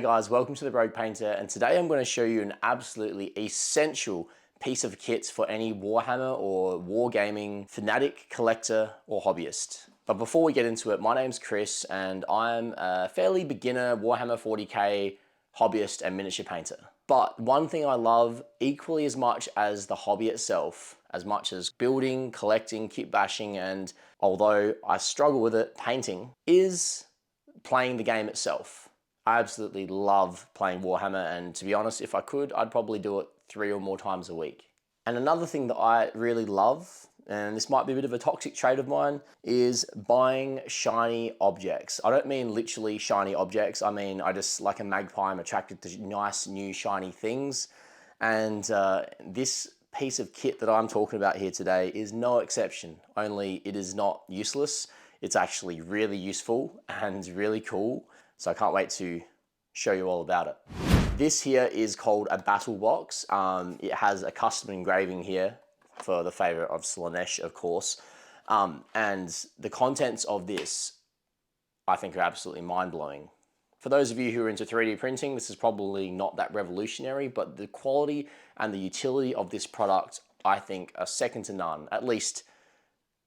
guys, welcome to the Rogue Painter, and today I'm going to show you an absolutely essential piece of kit for any Warhammer or wargaming fanatic, collector or hobbyist. But before we get into it, my name's Chris and I'm a fairly beginner Warhammer 40k hobbyist and miniature painter. But one thing I love equally as much as the hobby itself, as much as building, collecting, kit bashing, and although I struggle with it, painting, is playing the game itself. I absolutely love playing Warhammer, and to be honest, if I could, I'd probably do it 3 or more times a week. And another thing that I really love, and this might be a bit of a toxic trait of mine, is buying shiny objects. I don't mean literally shiny objects, I mean I just, like a magpie, I'm attracted to nice new shiny things. And this piece of kit that I'm talking about here today is no exception, only it is not useless. It's actually really useful and really cool. So I can't wait to show you all about it. This here is called a battle box. It has a custom engraving here for the favor of Slaanesh, of course. And the contents of this, I think, are absolutely mind-blowing. For those of you who are into 3D printing, this is probably not that revolutionary, but the quality and the utility of this product, I think, are second to none, at least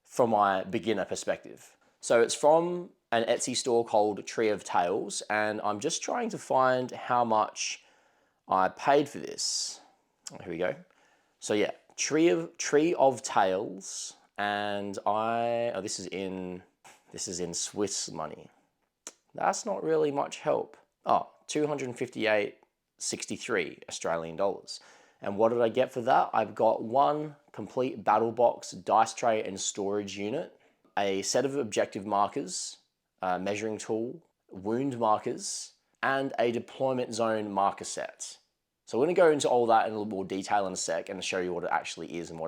from my beginner perspective. So it's from an Etsy store called Tree of Tales, and I'm just trying to find how much I paid for this. Oh, here we go. So yeah, Tree of Tales, and this is in Swiss money. That's not really much help. Oh, 258.63 Australian dollars. And what did I get for that? I've got one complete battle box, dice tray and storage unit, a set of objective markers, a measuring tool, wound markers, and a deployment zone marker set. So we're going to go into all that in a little more detail in a sec and show you what it actually is and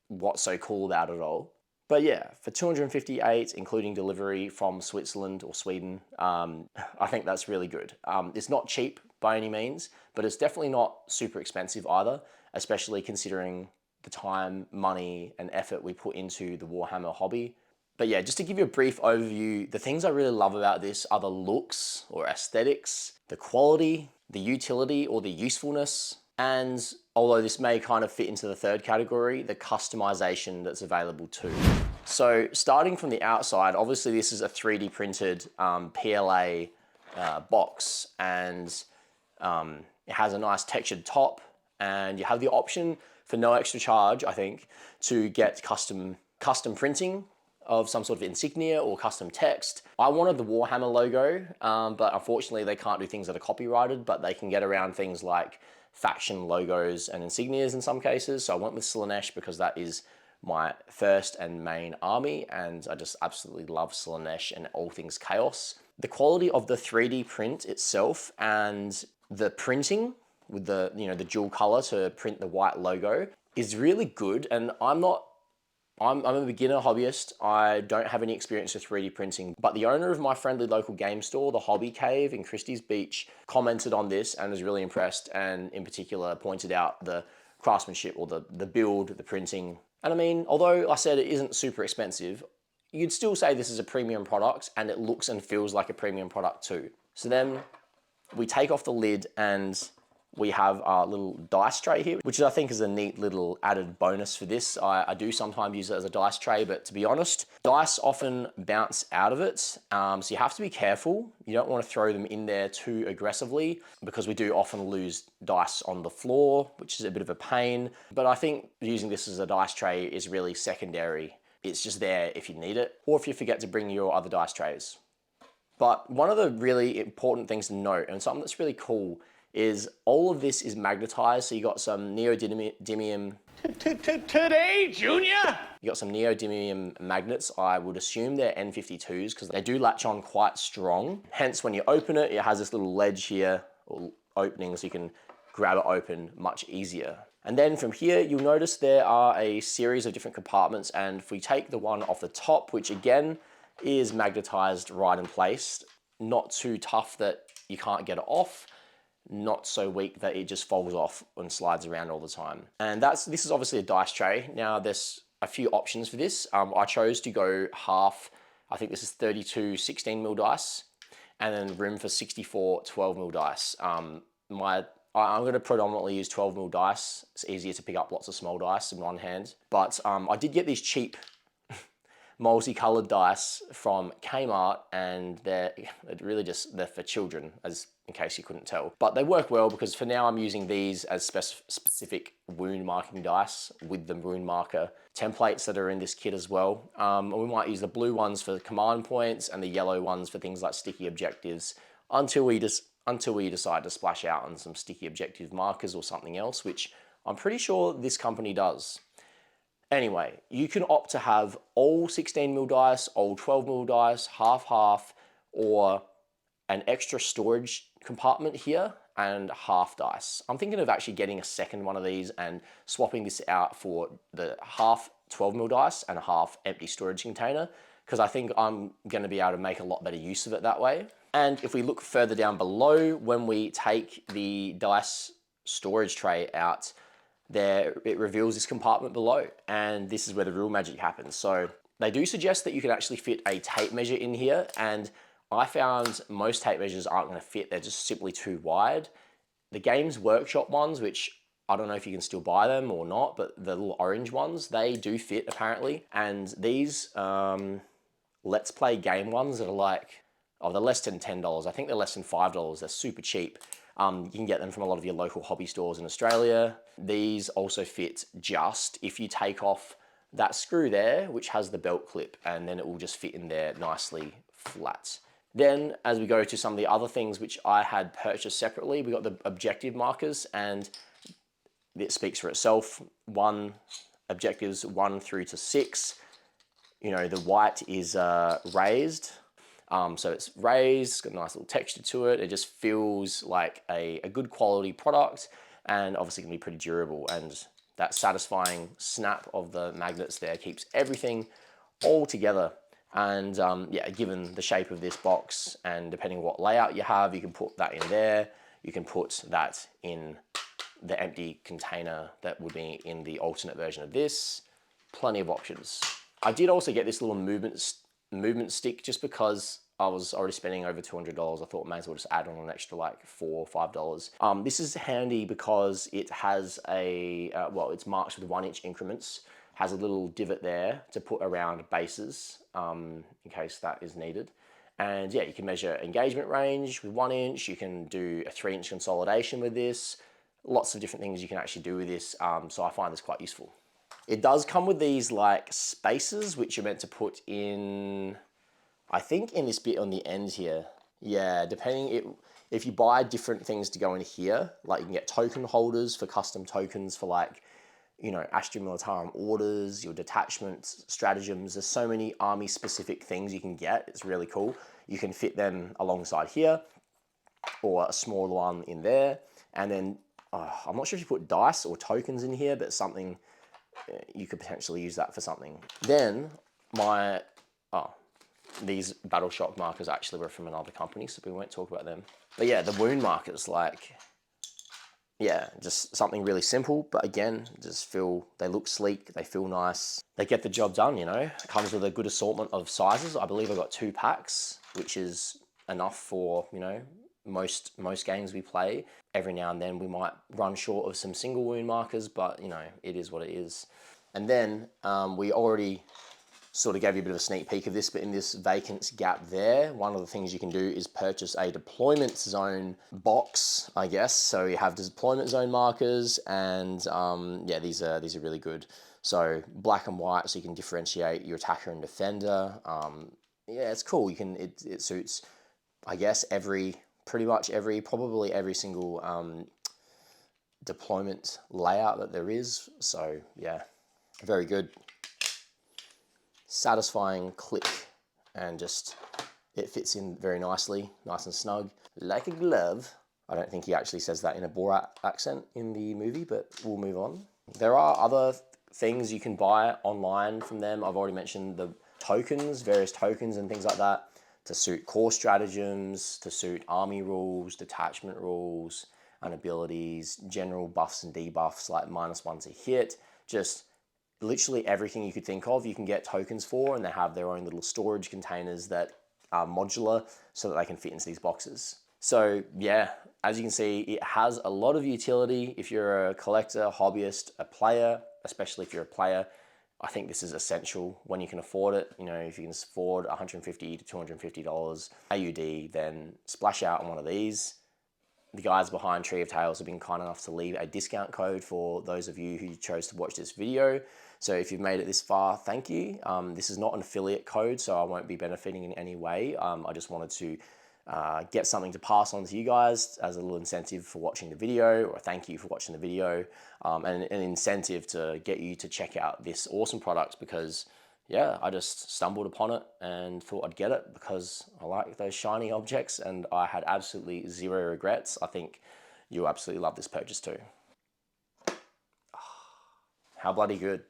what's so cool about it all. But yeah, for 258, including delivery from Switzerland or Sweden, I think that's really good. It's not cheap by any means, but it's definitely not super expensive either, especially considering the time, money, and effort we put into the Warhammer hobby. But yeah, just to give you a brief overview, the things I really love about this are the looks or aesthetics, the quality, the utility or the usefulness, and although this may kind of fit into the third category, the customization that's available too. So starting from the outside, obviously this is a 3D printed PLA box, and it has a nice textured top, and you have the option for no extra charge, I think, to get custom printing of some sort of insignia or custom text. I wanted the Warhammer logo, but unfortunately they can't do things that are copyrighted, but they can get around things like faction logos and insignias in some cases. So I went with Slaanesh because that is my first and main army, and I just absolutely love Slaanesh and all things chaos. The quality of the 3D print itself and the printing with the dual color to print the white logo is really good, and I'm a beginner hobbyist. I don't have any experience with 3D printing, but the owner of my friendly local game store, the Hobby Cave in Christie's Beach, commented on this and was really impressed, and in particular pointed out the craftsmanship or the build, the printing. And I mean, although I said it isn't super expensive, you'd still say this is a premium product, and it looks and feels like a premium product too. So then we take off the lid and we have our little dice tray here, which I think is a neat little added bonus for this. I do sometimes use it as a dice tray, but to be honest, dice often bounce out of it. So you have to be careful. You don't want to throw them in there too aggressively, because we do often lose dice on the floor, which is a bit of a pain. But I think using this as a dice tray is really secondary. It's just there if you need it, or if you forget to bring your other dice trays. But one of the really important things to note, and something that's really cool, is all of this is magnetized. So you got some neodymium. Today, Junior? You got some neodymium magnets. I would assume they're N52s because they do latch on quite strong. Hence, when you open it, it has this little ledge here or opening, so you can grab it open much easier. And then from here, you'll notice there are a series of different compartments. And if we take the one off the top, which again is magnetized right in place, not too tough that you can't get it off, not so weak that it just folds off and slides around all the time. And this is obviously a dice tray. Now there's a few options for this. I chose to go half, I think this is 32 16mm dice, and then room for 64 12mm dice. I'm going to predominantly use 12mm dice. It's easier to pick up lots of small dice in one hand. But I did get these cheap multicolored dice from Kmart, and they're for children, as in case you couldn't tell. But they work well because for now I'm using these as specific wound marking dice with the wound marker templates that are in this kit as well. We might use the blue ones for command points and the yellow ones for things like sticky objectives until we decide to splash out on some sticky objective markers or something else, which I'm pretty sure this company does. Anyway, you can opt to have all 16mm dice, all 12mm dice, half, or an extra storage compartment here and half dice. I'm thinking of actually getting a second one of these and swapping this out for the half 12mm dice and a half empty storage container, because I think I'm going to be able to make a lot better use of it that way. And if we look further down below, when we take the dice storage tray out, there it reveals this compartment below, and this is where the real magic happens. So they do suggest that you can actually fit a tape measure in here, and I found most tape measures aren't going to fit. They're just simply too wide. The Games Workshop ones, which I don't know if you can still buy them or not, but the little orange ones, they do fit apparently. And these Let's Play game ones that are like, they're less than $10. I think they're less than $5. They're super cheap. You can get them from a lot of your local hobby stores in Australia. These also fit just if you take off that screw there, which has the belt clip, and then it will just fit in there nicely flat. Then as we go to some of the other things which I had purchased separately, we got the objective markers, and it speaks for itself. Objectives 1 through to 6. You know, the white is raised. So it's raised, it's got a nice little texture to it. It just feels like a good quality product, and obviously can be pretty durable. And that satisfying snap of the magnets there keeps everything all together. And yeah, given the shape of this box and depending what layout you have, you can put that in there. You can put that in the empty container that would be in the alternate version of this. Plenty of options. I did also get this little movement stick just because I was already spending over $200. I thought may as well just add on an extra like $4 or $5. This is handy because it has it's marked with 1 inch increments, has a little divot there to put around bases in case that is needed. And yeah, you can measure engagement range with 1 inch. You can do a 3-inch consolidation with this. Lots of different things you can actually do with this. So I find this quite useful. It does come with these like spacers, which you're meant to put in, I think in this bit on the end here. Yeah, if you buy different things to go in here, like you can get token holders for custom tokens for like, you know, Astra Militarum orders, your detachments, stratagems. There's so many army specific things you can get. It's really cool. You can fit them alongside here or a smaller one in there. And then I'm not sure if you put dice or tokens in here, but something, you could potentially use that for something. Then these battle shock markers actually were from another company, so we won't talk about them. But yeah, the wound markers, like, yeah, just something really simple, but again, they look sleek, they feel nice. They get the job done, you know. It comes with a good assortment of sizes. I believe I got 2 packs, which is enough for, you know, most games we play. Every now and then we might run short of some single wound markers, but you know, it is what it is. And then we already sort of gave you a bit of a sneak peek of this, but in this vacant gap there, one of the things you can do is purchase a deployment zone box, I guess. So you have deployment zone markers, and yeah, these are really good. So black and white, so you can differentiate your attacker and defender. Yeah, it's cool. It suits, I guess, probably every single deployment layout that there is. So yeah, very good. Satisfying click, and just it fits in very nicely, nice and snug, like a glove. I don't think he actually says that in a Borat accent in the movie, but we'll move on. There are other things you can buy online from them. I've already mentioned the tokens, various tokens and things like that to suit core stratagems, to suit army rules, detachment rules and abilities, general buffs and debuffs like -1 to hit, just literally everything you could think of, you can get tokens for, and they have their own little storage containers that modular so that they can fit into these boxes. So yeah, as you can see, it has a lot of utility. If you're a collector, hobbyist, a player, especially if you're a player, I think this is essential when you can afford it. You know, if you can afford $150 to $250 AUD, then splash out on one of these. The guys behind Tree of Tales have been kind enough to leave a discount code for those of you who chose to watch this video. So if you've made it this far, thank you. This is not an affiliate code, so I won't be benefiting in any way. I just wanted to get something to pass on to you guys as a little incentive for watching the video, or a thank you for watching the video, and an incentive to get you to check out this awesome product, because yeah, I just stumbled upon it and thought I'd get it because I like those shiny objects, and I had absolutely zero regrets. I think you'll absolutely love this purchase too. How bloody good.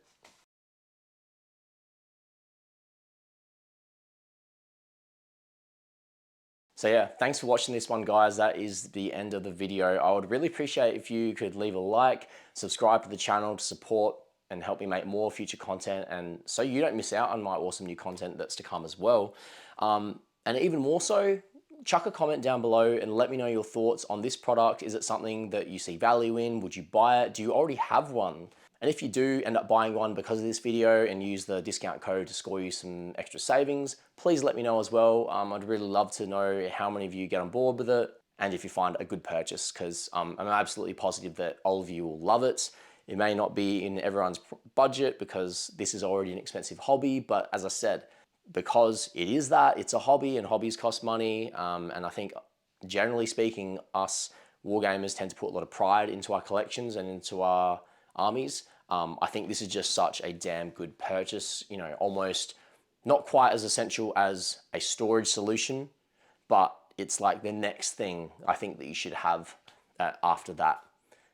So yeah, thanks for watching this one, guys. That is the end of the video. I would really appreciate if you could leave a like, subscribe to the channel to support and help me make more future content, and so you don't miss out on my awesome new content that's to come as well. And even more so, chuck a comment down below and let me know your thoughts on this product. Is it something that you see value in? Would you buy it? Do you already have one? And if you do end up buying one because of this video and use the discount code to score you some extra savings, please let me know as well. I'd really love to know how many of you get on board with it and if you find a good purchase, because I'm absolutely positive that all of you will love it. It may not be in everyone's budget because this is already an expensive hobby, but as I said, because it is that, it's a hobby and hobbies cost money, and I think generally speaking, us wargamers tend to put a lot of pride into our collections and into our armies. I think this is just such a damn good purchase, you know, almost not quite as essential as a storage solution, but it's like the next thing I think that you should have after that.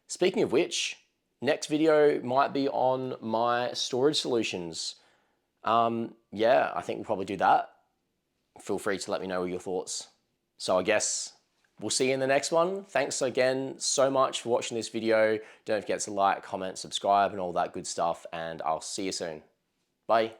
Speaking of which, next video might be on my storage solutions. Yeah, I think we'll probably do that. Feel free to let me know your thoughts. So I guess we'll see you in the next one. Thanks again so much for watching this video. Don't forget to like, comment, subscribe, and all that good stuff, and I'll see you soon. Bye.